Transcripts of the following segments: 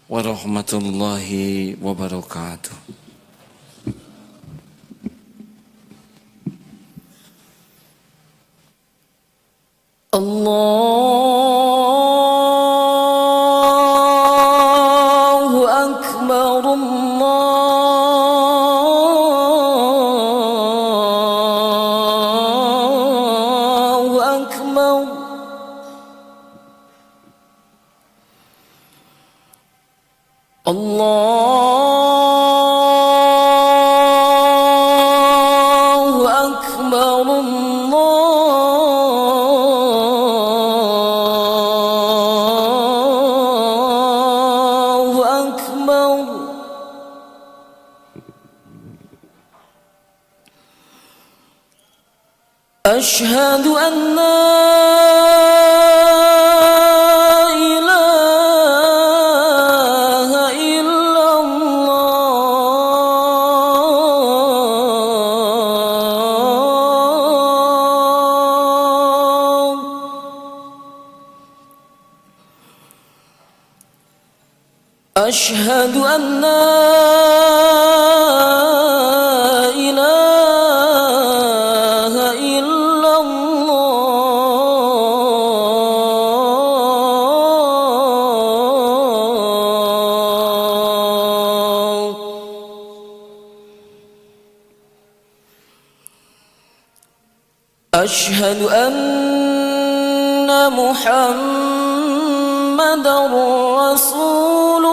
warahmatullahi wabarakatuh. Allahu Akbar, Allahu Akbar. Allahu Akbar, Allahu Akbar. Ashhadu an la أشهد أن لا إله إلا الله. أشهد أن محمدًا رسول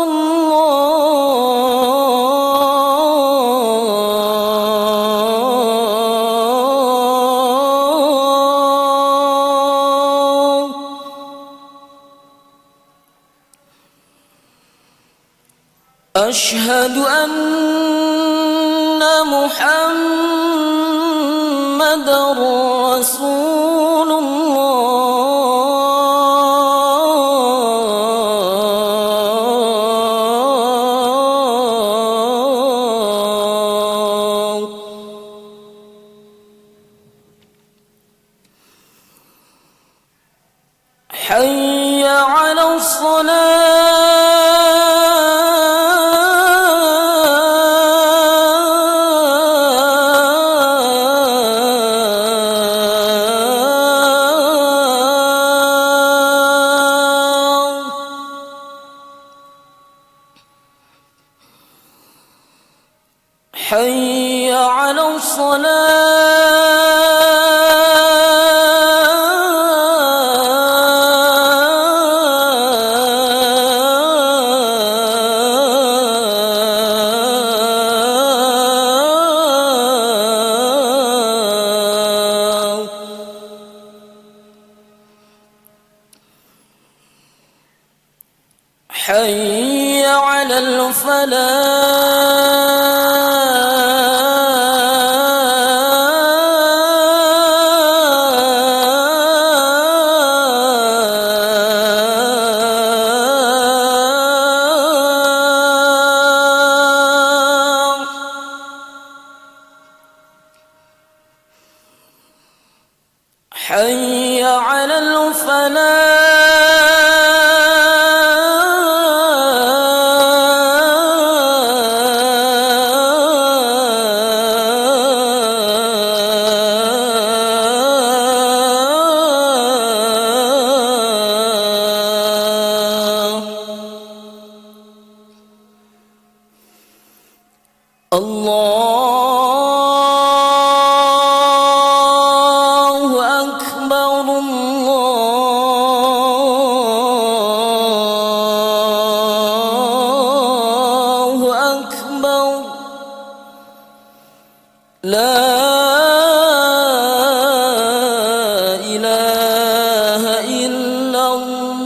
أشهد أن محمدًا رسول الله. حي على الصلاة. حي على الصلاة. حي على الفلاح. حي على الفلاح. الله أكبر، الله أكبر. لا إله إلا الله.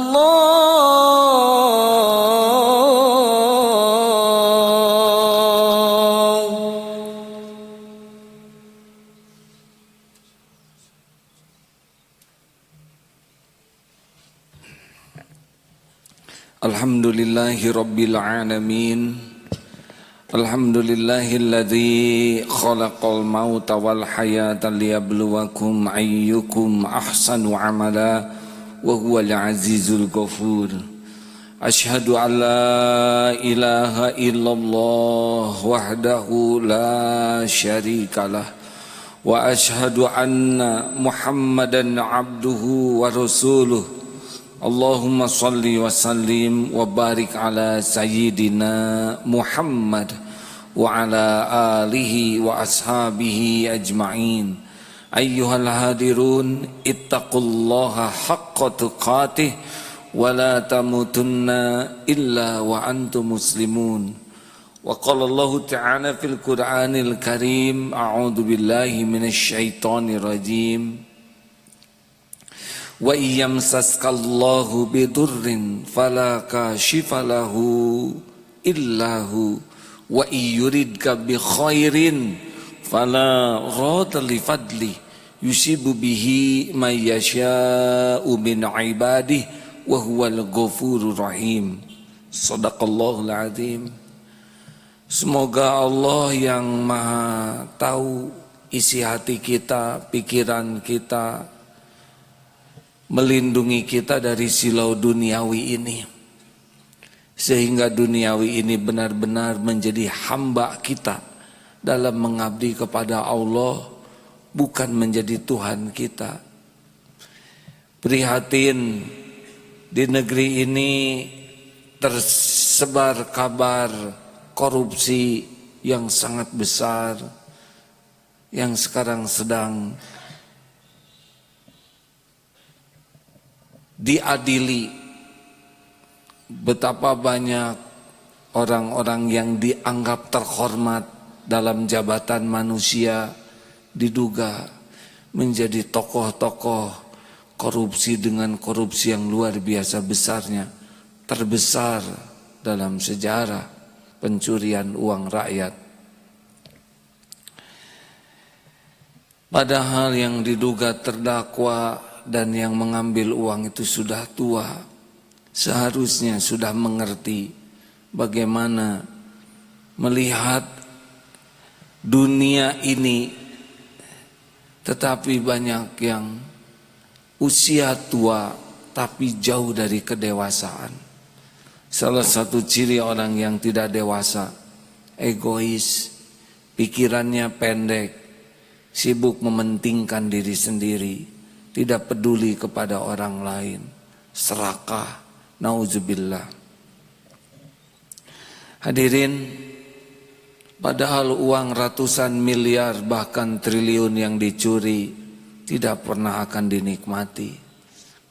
Alhamdulillahi rabbil alamin. Alhamdulillahilladzi khalaqal mauta wal hayata liyabluwakum ayyukum ahsanu amala wa huwal azizul ghafur. أشهد أن لا إله إلا الله وحده لا شريك له وأشهد أن محمدا عبده ورسوله اللهم صل وسلم وبارك على سيدنا محمد وعلى آله وأصحابه أجمعين أيها الهادرون اتقوا الله حق تقاته ولا تموتن إلا وأنتم مسلمون وقال الله تعالى في القرآن الكريم أعوذ بالله من الشيطان الرجيم وإن يمسسك الله بضر فلا كاشف له إلا هو وإن يردك بخير فلا راد لفضله يصيب به من يشاء من عباده وهو الغفور الرحيم Sadaqallahul Azim. Semoga Allah yang maha tahu isi hati kita, pikiran kita, melindungi kita dari silau duniawi ini, sehingga duniawi ini benar-benar menjadi hamba kita dalam mengabdi kepada Allah, bukan menjadi Tuhan kita. Prihatin, di negeri ini tersebar kabar korupsi yang sangat besar yang sekarang sedang diadili. Betapa banyak orang-orang yang dianggap terhormat dalam jabatan manusia diduga menjadi tokoh-tokoh korupsi dengan korupsi yang luar biasa besarnya, terbesar dalam sejarah pencurian uang rakyat. Padahal yang diduga terdakwa dan yang mengambil uang itu sudah tua, seharusnya sudah mengerti bagaimana melihat dunia ini, tetapi banyak yang usia tua tapi jauh dari kedewasaan. Salah satu ciri orang yang tidak dewasa, egois, pikirannya pendek, sibuk mementingkan diri sendiri, tidak peduli kepada orang lain, serakah, nauzubillah. Hadirin, padahal uang ratusan miliar bahkan triliun yang dicuri tidak pernah akan dinikmati,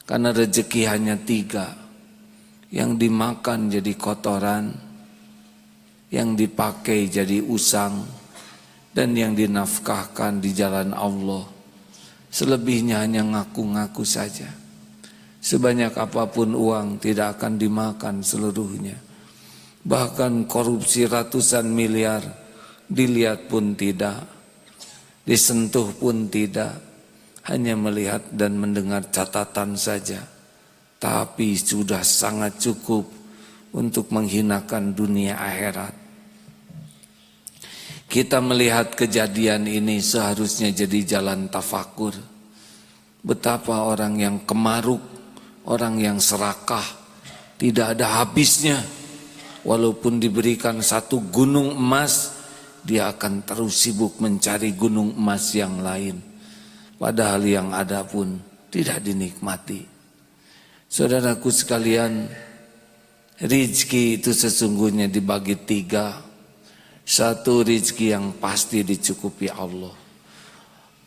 karena rezeki hanya 3, yang dimakan jadi kotoran, yang dipakai jadi usang, dan yang dinafkahkan di jalan Allah. Selebihnya hanya ngaku-ngaku saja. Sebanyak apapun uang tidak akan dimakan seluruhnya. Bahkan korupsi ratusan miliar dilihat pun tidak, disentuh pun tidak, hanya melihat dan mendengar catatan saja. Tapi sudah sangat cukup untuk menghinakan dunia akhirat. Kita melihat kejadian ini seharusnya jadi jalan tafakur. Betapa orang yang kemaruk, orang yang serakah, tidak ada habisnya. Walaupun diberikan satu gunung emas, dia akan terus sibuk mencari gunung emas yang lain. Padahal yang ada pun tidak dinikmati. Saudaraku sekalian, rizki itu sesungguhnya dibagi 3. Satu, rizki yang pasti dicukupi Allah.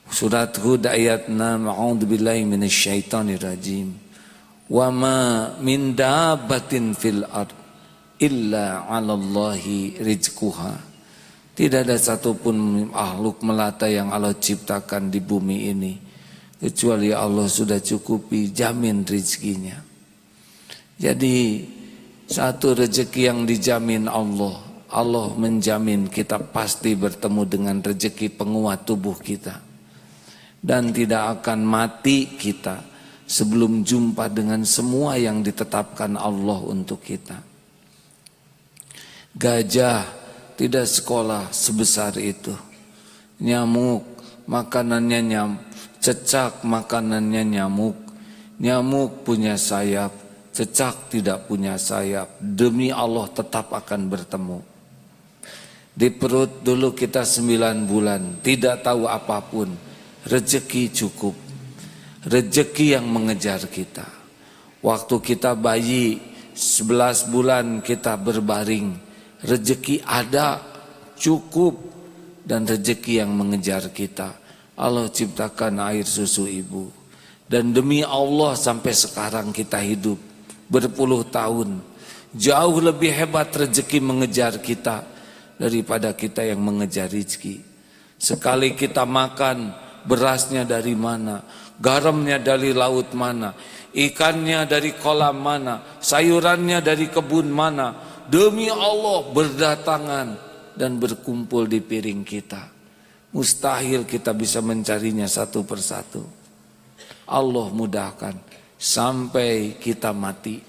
Surat Hud ayat 6, a'udzubillahi minasyaitonirrajim. Wa ma min dabbatin fil ard illa 'alallahi rizquha. Tidak ada satupun makhluk melata yang Allah ciptakan di bumi ini kecuali Allah sudah cukupi, jamin rezekinya. Jadi satu rezeki yang dijamin Allah, Allah menjamin kita pasti bertemu dengan rezeki penguat tubuh kita, dan tidak akan mati kita sebelum jumpa dengan semua yang ditetapkan Allah untuk kita. Gajah tidak sekolah sebesar itu. Nyamuk makanannya nyamuk, cecak makanannya nyamuk. Nyamuk punya sayap, cecak tidak punya sayap, demi Allah tetap akan bertemu. Di perut dulu kita 9 bulan, tidak tahu apapun, rezeki cukup, rezeki yang mengejar kita. Waktu kita bayi 11 bulan kita berbaring, rezeki ada, cukup, dan rezeki yang mengejar kita. Allah ciptakan air susu ibu, dan demi Allah sampai sekarang kita hidup berpuluh tahun. Jauh lebih hebat rezeki mengejar kita daripada kita yang mengejar rezeki. Sekali kita makan, berasnya dari mana, garamnya dari laut mana, ikannya dari kolam mana, sayurannya dari kebun mana, demi Allah berdatangan dan berkumpul di piring kita. Mustahil kita bisa mencarinya satu persatu. Allah mudahkan sampai kita mati.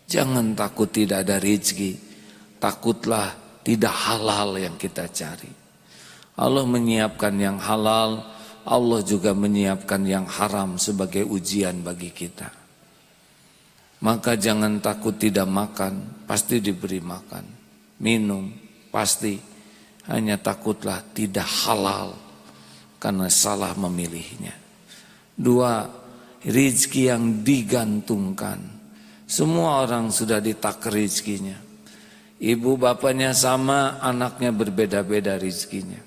Jangan takut tidak ada rezeki, takutlah tidak halal yang kita cari. Allah menyiapkan yang halal, Allah juga menyiapkan yang haram sebagai ujian bagi kita. Maka jangan takut tidak makan, pasti diberi makan. Minum, pasti. Hanya takutlah tidak halal karena salah memilihnya. 2, rezeki yang digantungkan. Semua orang sudah ditakdir rezekinya. Ibu bapaknya sama, anaknya berbeda-beda rezekinya.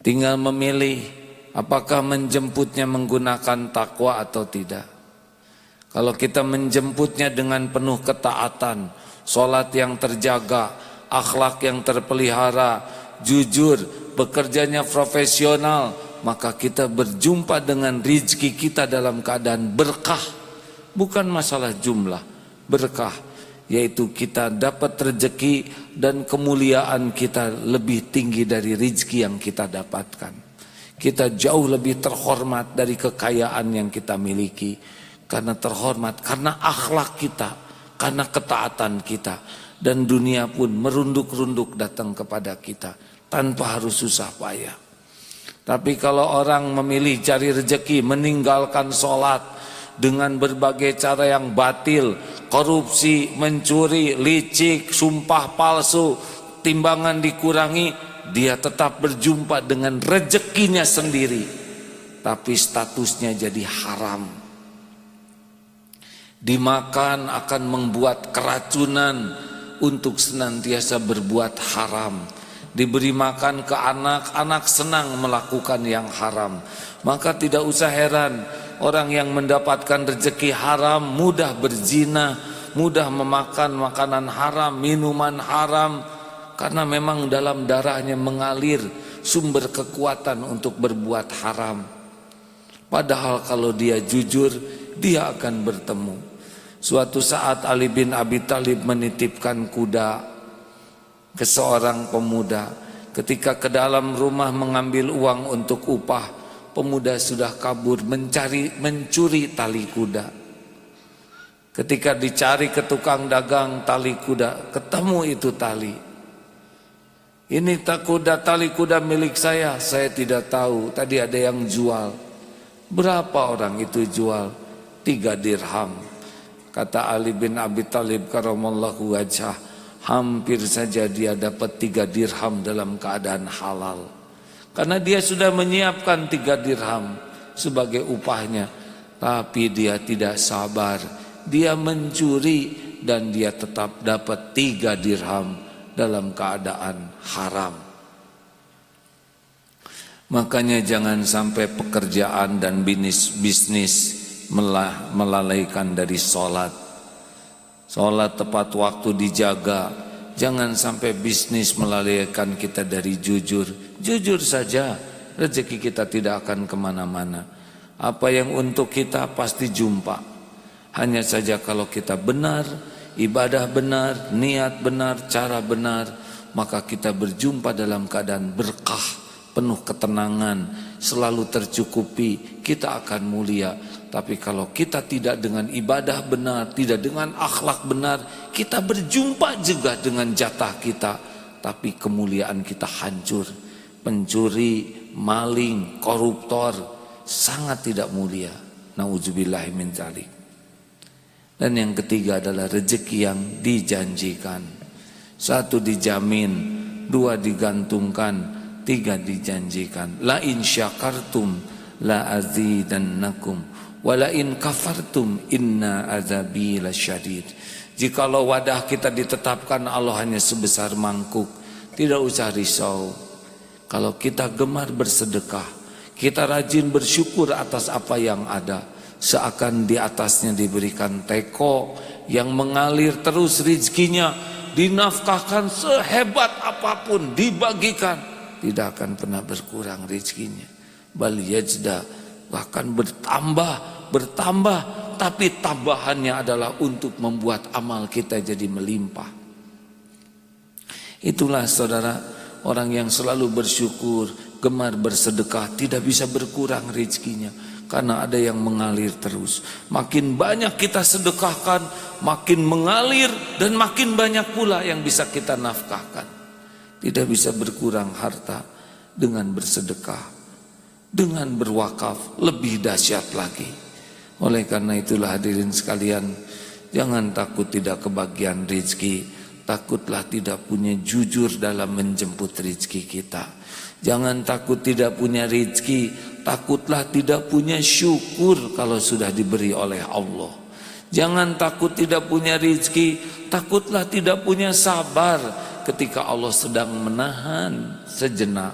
Tinggal memilih apakah menjemputnya menggunakan takwa atau tidak. Kalau kita menjemputnya dengan penuh ketaatan, sholat yang terjaga, akhlak yang terpelihara, jujur, bekerjanya profesional, maka kita berjumpa dengan rezeki kita dalam keadaan berkah. Bukan masalah jumlah, berkah, yaitu kita dapat rezeki dan kemuliaan kita lebih tinggi dari rezeki yang kita dapatkan. Kita jauh lebih terhormat dari kekayaan yang kita miliki, karena terhormat karena akhlak kita, karena ketaatan kita. Dan dunia pun merunduk-runduk datang kepada kita tanpa harus susah payah. Tapi kalau orang memilih cari rezeki, meninggalkan sholat dengan berbagai cara yang batil, korupsi, mencuri, licik, sumpah palsu, timbangan dikurangi, dia tetap berjumpa dengan rezekinya sendiri, tapi statusnya jadi haram. Dimakan akan membuat keracunan untuk senantiasa berbuat haram. Diberi makan ke anak senang melakukan yang haram. Maka tidak usah heran orang yang mendapatkan rezeki haram mudah berzina, mudah memakan makanan haram, minuman haram, karena memang dalam darahnya mengalir sumber kekuatan untuk berbuat haram. Padahal kalau dia jujur, dia akan bertemu. Suatu saat Ali bin Abi Thalib menitipkan kuda ke seorang pemuda. Ketika ke dalam rumah mengambil uang untuk upah, pemuda sudah kabur mencuri tali kuda. Ketika dicari ke tukang dagang tali kuda, ketemu itu tali. Ini tali kuda milik saya tidak tahu. Tadi ada yang jual. Berapa orang itu jual? 3 dirham. Kata Ali bin Abi Thalib karamallahu wajhah, hampir saja dia dapat 3 dirham dalam keadaan halal. Karena dia sudah menyiapkan 3 dirham sebagai upahnya. Tapi dia tidak sabar, dia mencuri dan dia tetap dapat 3 dirham dalam keadaan haram. Makanya jangan sampai pekerjaan dan bisnis melalaikan dari sholat. Sholat tepat waktu dijaga. Jangan sampai bisnis melalaikan kita dari jujur. Jujur saja, rezeki kita tidak akan kemana-mana. Apa yang untuk kita pasti jumpa. Hanya saja kalau kita benar, ibadah benar, niat benar, cara benar, maka kita berjumpa dalam keadaan berkah, penuh ketenangan, selalu tercukupi, kita akan mulia. Tapi kalau kita tidak dengan ibadah benar, tidak dengan akhlak benar, kita berjumpa juga dengan jatah kita, tapi kemuliaan kita hancur. Pencuri, maling, koruptor sangat tidak mulia. Nauzubillahi min dzalik. Dan yang ketiga adalah rezeki yang dijanjikan. 1 dijamin, 2 digantungkan, 3 dijanjikan. La in syakartum la azidannakum wa la in kafartum inna azabi lasyadid. Jikalau wadah kita ditetapkan Allah hanya sebesar mangkuk, tidak usah risau. Kalau kita gemar bersedekah, kita rajin bersyukur atas apa yang ada, seakan di atasnya diberikan teko yang mengalir terus rezekinya, dinafkahkan sehebat apapun, dibagikan, tidak akan pernah berkurang rezekinya. Bal yajda, bahkan bertambah, tapi tambahannya adalah untuk membuat amal kita jadi melimpah. Itulah saudara, orang yang selalu bersyukur, gemar bersedekah, tidak bisa berkurang rezekinya, karena ada yang mengalir terus. Makin banyak kita sedekahkan, makin mengalir, dan makin banyak pula yang bisa kita nafkahkan. Tidak bisa berkurang harta dengan bersedekah, dengan berwakaf lebih dahsyat lagi. Oleh karena itulah hadirin sekalian, jangan takut tidak kebagian rezeki, takutlah tidak punya jujur dalam menjemput rezeki kita. Jangan takut tidak punya rezeki, takutlah tidak punya syukur kalau sudah diberi oleh Allah. Jangan takut tidak punya rezeki, takutlah tidak punya sabar ketika Allah sedang menahan sejenak.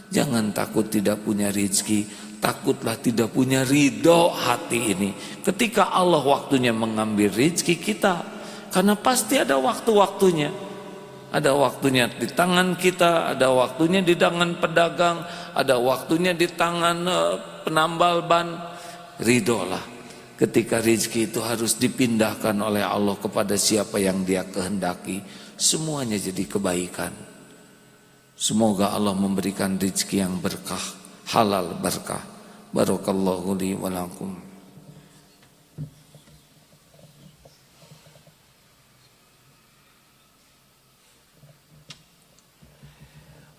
Jangan takut tidak punya rezeki, takutlah tidak punya ridho hati ini ketika Allah waktunya mengambil rezeki kita. Karena pasti ada waktu-waktunya. Ada waktunya di tangan kita, ada waktunya di tangan pedagang, ada waktunya di tangan penambal ban. Ridholah ketika rezeki itu harus dipindahkan oleh Allah kepada siapa yang Dia kehendaki. Semuanya jadi kebaikan. Semoga Allah memberikan rezeki yang berkah, halal berkah. Barakallahu li wa lakum.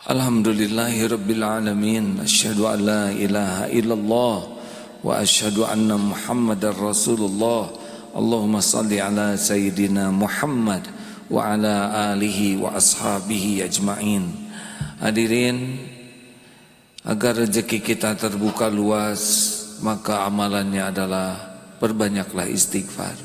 Alhamdulillahi rabbil alamin. Asyhadu an la ilaha illallah wa asyhadu anna Muhammadar Rasulullah. Allahumma salli ala sayyidina Muhammad wa ala alihi wa ashabihi ajma'in. Hadirin, agar rezeki kita terbuka luas, maka amalannya adalah perbanyaklah istighfar.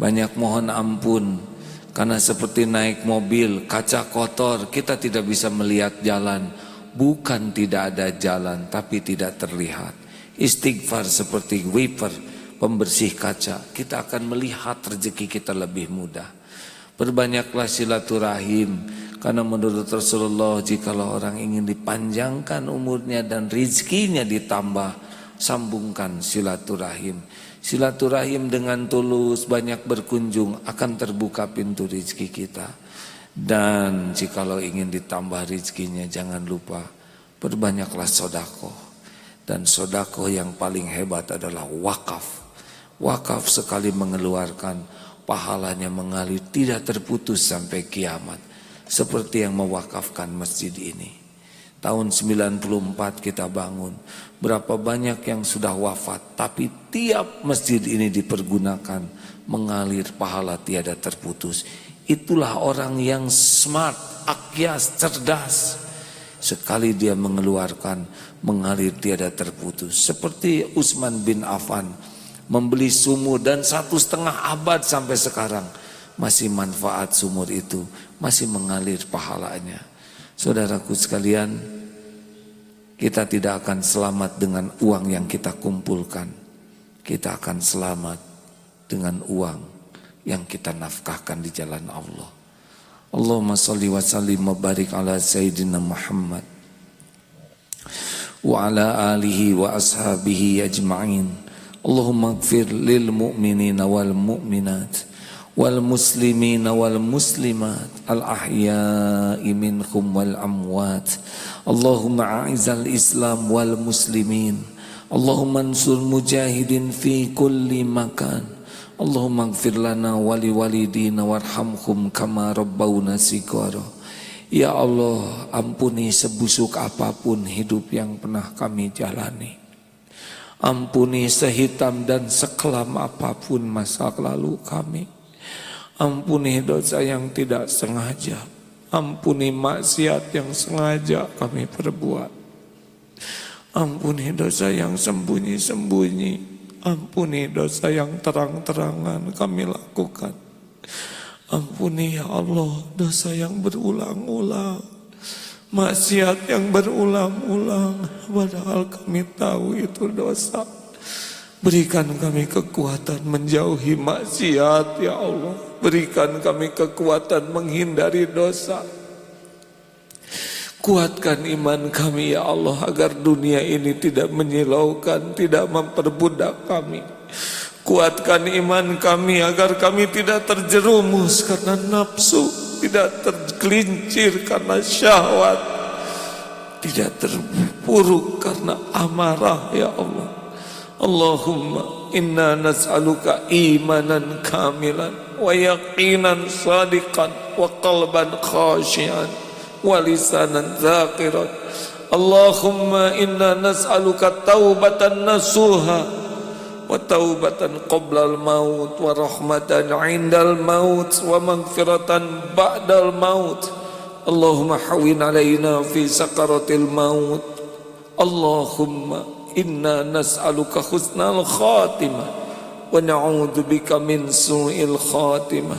Banyak mohon ampun. Karena seperti naik mobil, kaca kotor, kita tidak bisa melihat jalan. Bukan tidak ada jalan, tapi tidak terlihat. Istighfar seperti wiper, pembersih kaca. Kita akan melihat rezeki kita lebih mudah. Perbanyaklah silaturahim. Karena menurut Rasulullah, jikalau orang ingin dipanjangkan umurnya dan rezekinya ditambah, sambungkan silaturahim. Silaturahim dengan tulus, banyak berkunjung, akan terbuka pintu rezeki kita. Dan jikalau ingin ditambah rezekinya, jangan lupa perbanyaklah sedekah. Dan sedekah yang paling hebat adalah wakaf. Wakaf sekali mengeluarkan, pahalanya mengalir tidak terputus sampai kiamat. Seperti yang mewakafkan masjid ini. Tahun 94 kita bangun. Berapa banyak yang sudah wafat, tapi tiap masjid ini dipergunakan, mengalir pahala tiada terputus. Itulah orang yang smart, akyas, cerdas. Sekali dia mengeluarkan, mengalir tiada terputus. Seperti Utsman bin Affan membeli sumur dan 1,5 abad sampai sekarang masih manfaat sumur itu, masih mengalir pahalanya. Saudaraku sekalian, kita tidak akan selamat dengan uang yang kita kumpulkan. Kita akan selamat dengan uang yang kita nafkahkan di jalan Allah. Allahumma salli wa sallim wa barik ala Sayyidina Muhammad wa ala alihi wa ashabihi ajma'in. Allahumma gfir lil mu'minina wal mu'minat wal muslimina wal muslimat al ahya'i minhum wal amwat. Allahumma a'izal islam wal muslimin. Allahumma ansur mujahidin fi kulli makan. Allahumma gfir lana wali walidina warhamhum kama rabbawna sighara. Ya Allah, ampuni sebusuk apapun hidup yang pernah kami jalani. Ampuni sehitam dan sekelam apapun masa lalu kami. Ampuni dosa yang tidak sengaja. Ampuni maksiat yang sengaja kami perbuat. Ampuni dosa yang sembunyi-sembunyi. Ampuni dosa yang terang-terangan kami lakukan. Ampuni ya Allah dosa yang berulang-ulang, maksiat yang berulang-ulang, padahal kami tahu itu dosa. Berikan kami kekuatan menjauhi maksiat ya Allah. Berikan kami kekuatan menghindari dosa. Kuatkan iman kami ya Allah agar dunia ini tidak menyilaukan, tidak memperbudak kami. Kuatkan iman kami agar kami tidak terjerumus karena nafsu, tidak tergelincir karena syahwat, tidak terpuruk karena amarah ya Allah. Allahumma inna nas'aluka imanan kamilan wa yaqinan sadiqan wa qalban khashian wa lisanan zakiran. Allahumma inna nas'aluka taubatan nasuha wa taubatan qabla al-maut wa rahmatan 'inda al-maut wa maghfiratan ba'da al-maut. Allahumma hawwin 'alaina fi sakaratil maut. Allahumma inna nas'aluka husnal khatimah wa na'udzubika min su'il khatimah.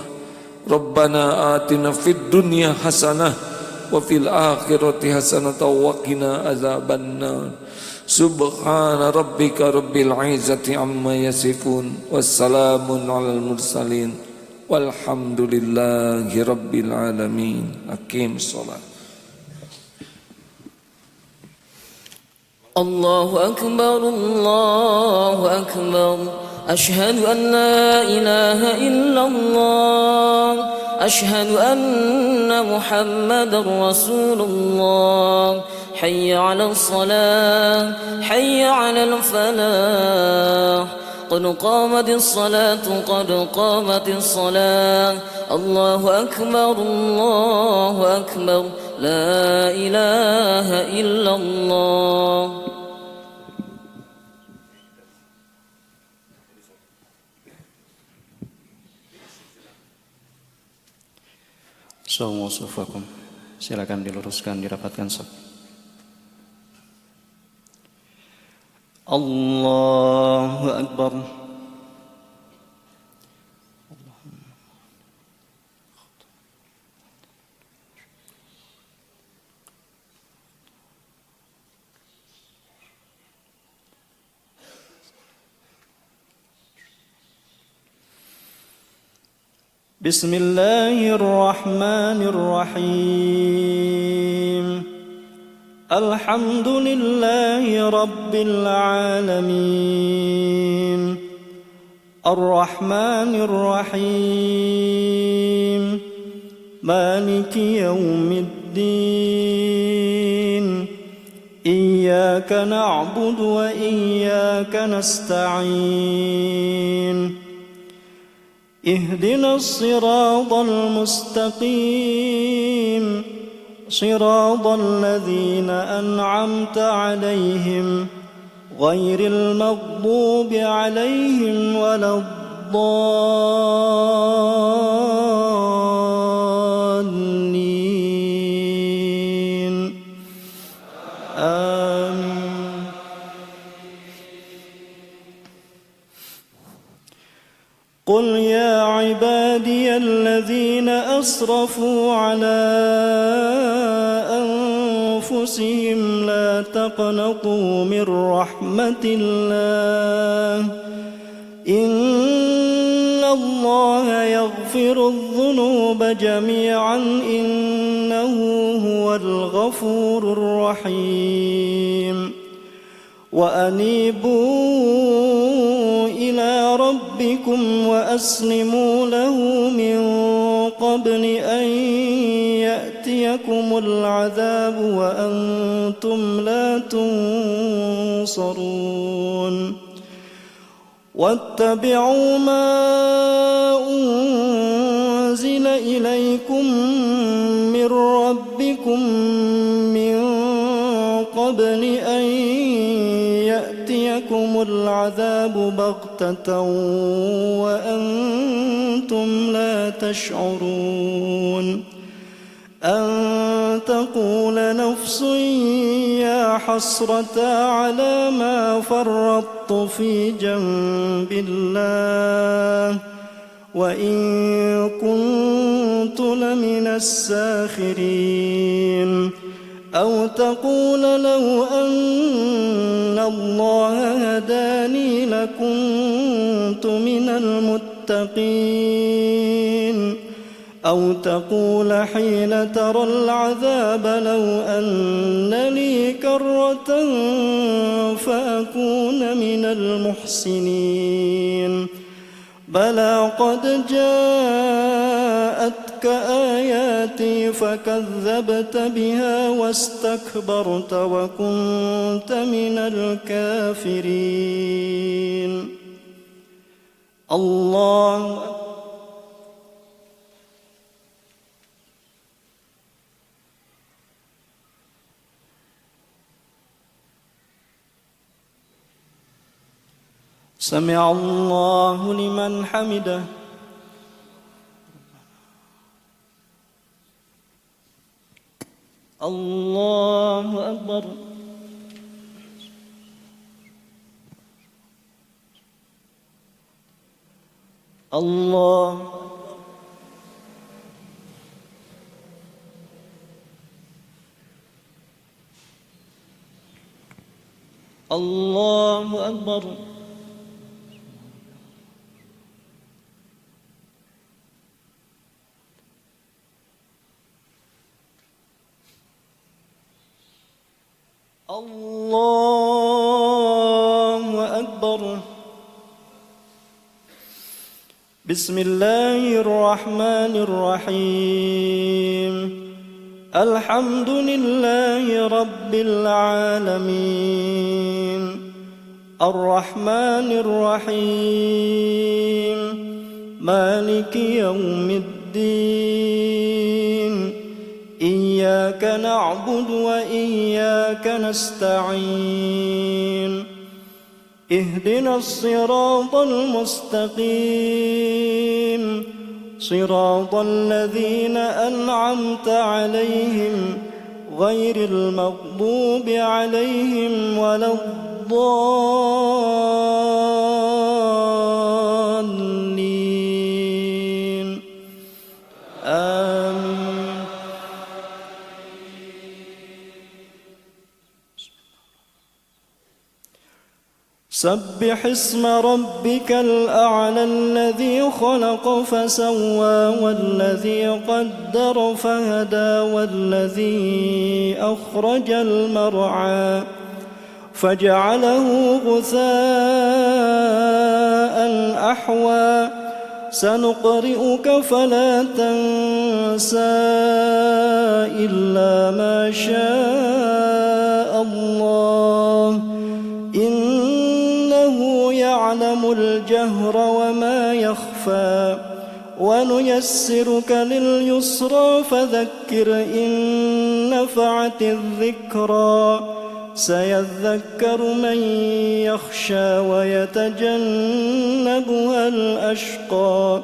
Rabbana atina fid dunya hasanah wa fil akhirati hasanah wa qina adzabannar. Subhana rabbika rabbil izzati amma yasifun wassalamun alal mursalin walhamdulillahi rabbil alamin. Aqim shalah. Allahu akbar, Allahu akbar. Ashhadu an la ilaha illallah. Ashhadu anna Muhammadar Rasulullah. حي على الصلاة حي على الفلاح قد قامت الصلاة قد قامت الصلاة الله أكبر الله أكبر لا إله إلا الله. Sawu sufakum, silakan diluruskan, dirapatkan saf. Allahu Akbar. Bismillahirrahmanirrahim. Alhamdulillahi rabbil alamin. Ar-Rahmanir Rahim. Maliki yaumiddin. Iyyaka na'budu wa iyyaka nasta'in. Ihdinas siratal mustaqim. صراط الذين أنعمت عليهم غير المغضوب عليهم ولا الضالين آمين. قل يا عبادي الذين أسرفوا على أنفسهم لا تقنطوا من رحمة الله إن الله يغفر الذنوب جميعا إنه هو الغفور الرحيم. وأنيبوا إلى ربكم وأسلموا له من قبل أن يأتيكم العذاب وأنتم لا تنصرون. واتبعوا ما أنزل إليكم من ربكم من قبل أن يأتيكم العذاب بغتة وأنتم لا تشعرون أن تقول نفس يا حسرة على ما فرطت في جنب الله وإن كنت لمن الساخرين أو تقول لو أن الله هداني لكنت من المتقين أو تقول حين ترى العذاب لو أن لي كرة فأكون من المحسنين بلى قد جاءتك آياتي فكذبت بها واستكبرت وكنت من الكافرين الله سمع الله لمن حمده الله أكبر الله الله أكبر الله أكبر بسم الله الرحمن الرحيم الحمد لله رب العالمين الرحمن الرحيم مالك يوم الدين إياك نعبد وإياك نستعين اهدنا الصراط المستقيم صراط الذين أنعمت عليهم غير المغضوب عليهم ولا الضالين آمين سبح اسم ربك الأعلى الذي خلق فسوى والذي قدر فهدى والذي أخرج المرعى فجعله غثاء أحوى سنقرئك فلا تنسى إلا ما شاء الله إنه يعلم الجهر وما يخفى ونيسرك لليسرى فذكر إن نفعت الذكرى سيذكر من يخشى ويتجنبها الأشقى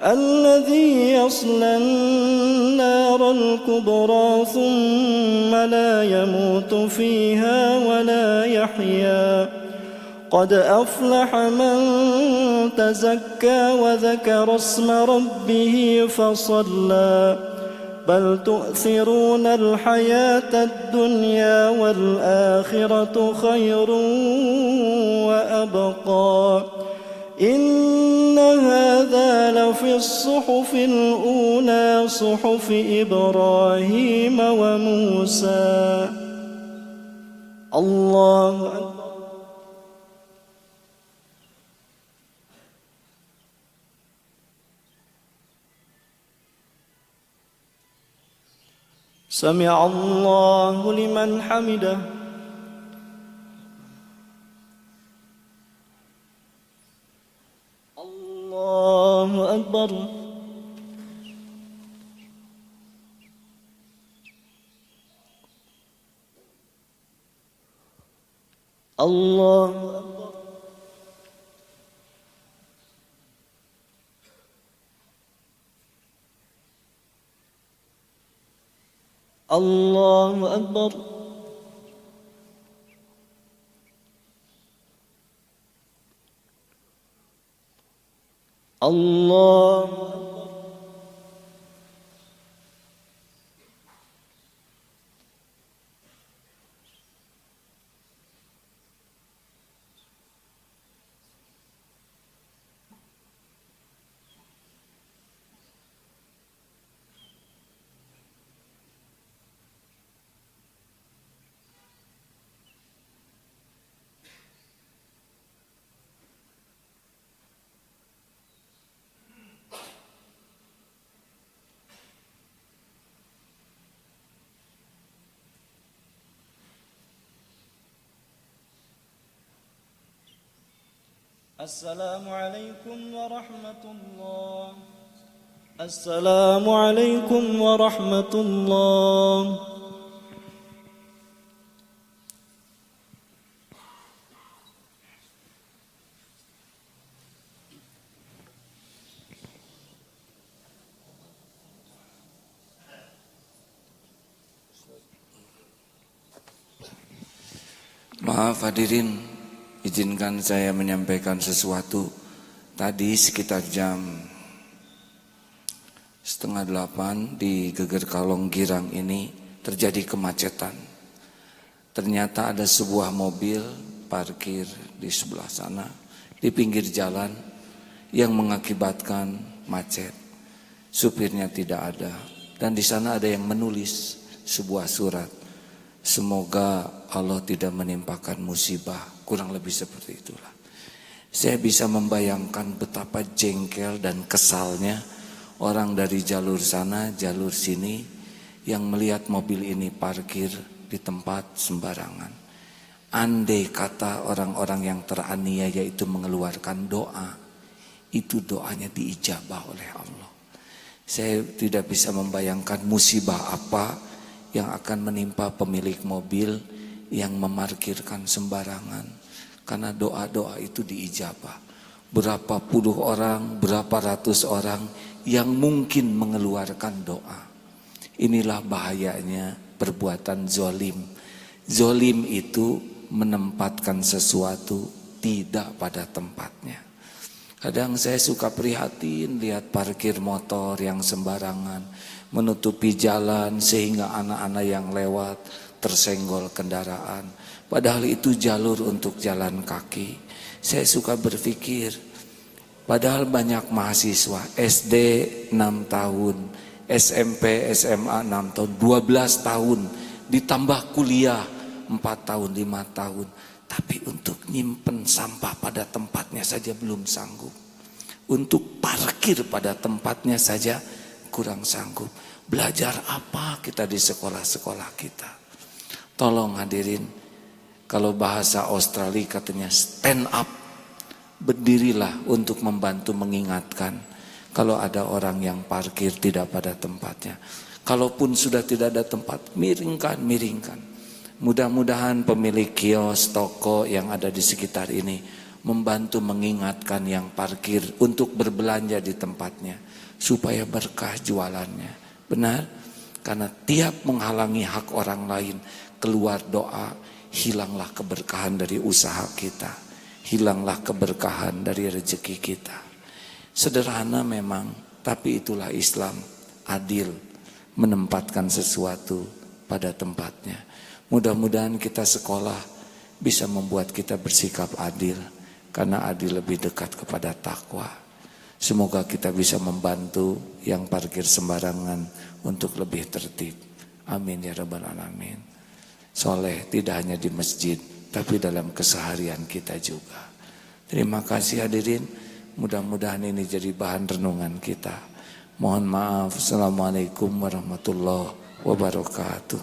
الذي يصلى النار الكبرى ثم لا يموت فيها ولا يحيا قد أفلح من تزكى وذكر اسم ربه فصلى بل تؤثرون الحياة الدنيا والآخرة خير وأبقى إن هذا لفي الصحف الأولى صحف إبراهيم وموسى الله أكبر سمع الله لمن حمده الله أكبر الله أكبر الله أكبر الله أكبر السلام عليكم ورحمة الله السلام عليكم ورحمة الله Maaf hadirin, izinkan saya menyampaikan sesuatu. Tadi sekitar jam 7:30 di Geger Kalong Girang ini terjadi kemacetan. Ternyata ada sebuah mobil parkir di sebelah sana, di pinggir jalan, yang mengakibatkan macet. Supirnya tidak ada, dan di sana ada yang menulis sebuah surat. Semoga Allah tidak menimpakan musibah, kurang lebih seperti itulah. Saya bisa membayangkan betapa jengkel dan kesalnya orang dari jalur sana, jalur sini yang melihat mobil ini parkir di tempat sembarangan. Andai kata orang-orang yang teraniaya itu mengeluarkan doa, itu doanya diijabah oleh Allah. Saya tidak bisa membayangkan musibah apa yang akan menimpa pemilik mobil yang memarkirkan sembarangan, karena doa-doa itu diijabah. Berapa puluh orang, berapa ratus orang yang mungkin mengeluarkan doa. Inilah bahayanya perbuatan zolim. Zolim itu menempatkan sesuatu tidak pada tempatnya. Kadang saya suka prihatin lihat parkir motor yang sembarangan, menutupi jalan sehingga anak-anak yang lewat tersenggol kendaraan. Padahal itu jalur untuk jalan kaki. Saya suka berpikir, padahal banyak mahasiswa SD 6 tahun, SMP, SMA 6 tahun, 12 tahun, ditambah kuliah 4 tahun, 5 tahun. Tapi untuk nyimpen sampah pada tempatnya saja belum sanggup. Untuk parkir pada tempatnya saja kurang sanggup. Belajar apa kita di sekolah-sekolah kita? Tolong hadirin, kalau bahasa Australia katanya stand up. Berdirilah untuk membantu mengingatkan kalau ada orang yang parkir tidak pada tempatnya. Kalaupun sudah tidak ada tempat, miringkan. Mudah-mudahan pemilik kios, toko yang ada di sekitar ini membantu mengingatkan yang parkir untuk berbelanja di tempatnya supaya berkah jualannya. Benar? Karena tiap menghalangi hak orang lain keluar doa, hilanglah keberkahan dari usaha kita, hilanglah keberkahan dari rezeki kita. Sederhana memang, tapi itulah Islam, adil, menempatkan sesuatu pada tempatnya. Mudah-mudahan kita sekolah bisa membuat kita bersikap adil, karena adil lebih dekat kepada takwa. Semoga kita bisa membantu yang parkir sembarangan untuk lebih tertib. Amin ya rabbal alamin. Soleh tidak hanya di masjid, tapi dalam keseharian kita juga. Terima kasih hadirin. Mudah-mudahan ini jadi bahan renungan kita. Mohon maaf. Assalamualaikum warahmatullahi wabarakatuh.